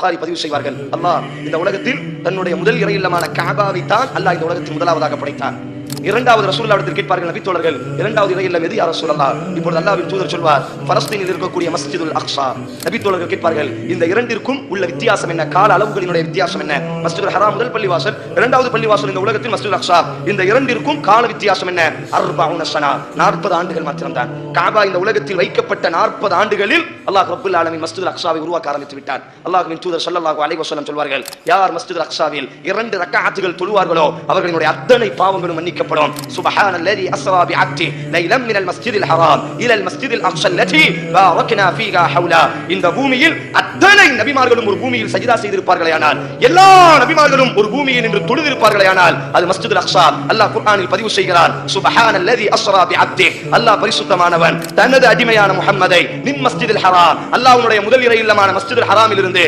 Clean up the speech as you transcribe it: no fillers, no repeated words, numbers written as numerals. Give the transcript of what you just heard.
புகாரி பதிவு செய்வார்கள், அல்லாஹ் இந்த உலகத்தில் தன்னுடைய முதல் இறை இல்லமான கஅபாவை தான் அல்லாஹ் இந்த உலகத்தில் முதலாவதாக படைத்தான். இரண்டாவது ரசூலுல்லாஹ்விடத்தில் கேட்பார்கள் நபி தோழர்கள், இரண்டாவது இறை இல்லம் எது யா ரசூலல்லாஹ்? இப்பொழுது அல்லாஹ்வின் தூதர் சொல்வார், பலஸ்தீனில் இருக்கக்கூடிய மஸ்ஜிதுல் அக்ஸா. நபி தோழர்கள் கேட்பார்கள், இந்த இரண்டிற்கும் உள்ள வித்தியாசம் என்ன? கால அளவுகளினுடைய வித்தியாசம் என்ன? மஸ்ஜிதுல் ஹராம் முதல் பள்ளிவாசல், இரண்டாவது பள்ளிவாசல் இந்த உலகத்தில் மஸ்ஜிதுல் அக்ஸா. இந்த இரண்டிற்கும் கால வித்தியாசம் என்ன? 40 சனா, 40 ஆண்டுகள் மாத்திரம்தான். கஅபா இந்த உலகத்தில் வைக்கப்பட்ட 40 ஆண்டுகளில் அல்லாஹ் ரப்பல் ஆலமீன் மஸ்ஜிதுல் அக்ஸாவை உருவாக்க ஆரம்பித்து விட்டார். அல்லாஹ்வின் தூதர் ஸல்லல்லாஹு அலைஹி வஸல்லம் சொல்வார்கள், யார் மஸ்ஜிதுல் அக்ஸாவில் 2 ரக்அத்துகள் தொழுவார்களோ அவர்களுடைய அத்தனை பாவங்களும் மன்னிக்கப்படும். சுப்ஹானல்லதி அஸ்ரா பிஅப்தி லைலம் மினல் மஸ்ஜிதில் ஹராம் இலல் மஸ்ஜிதில் அக்ஸா அல்லதி பாரக்னா ஃபீஹா ஹவுலா. இந்த பூமியில் அத்தனை நபிமார்களும் ஒரு பூமியில் சஜிதா செய்திருப்பார்களேயானால், எல்லா நபிமார்களும் ஒரு பூமியில் நின்று தொழுதிருப்பார்களேயானால் அது மஸ்ஜிதுல் அக்ஸா. அல்லாஹ் குர்ஆனில் பதிவு செய்கிறான், சுப்ஹானல்லதி அஸ்ரா பிஅப்தி, அல்லாஹ் பரிசுத்தமானவன் தனது அடிமையான முஹம்மதை மின் மஸ்ஜிதில் ஹராம், அல்லாஹ்வுடைய முதல் இறை இல்லமான மஸ்ஜிதுல் ஹராமில் இருந்து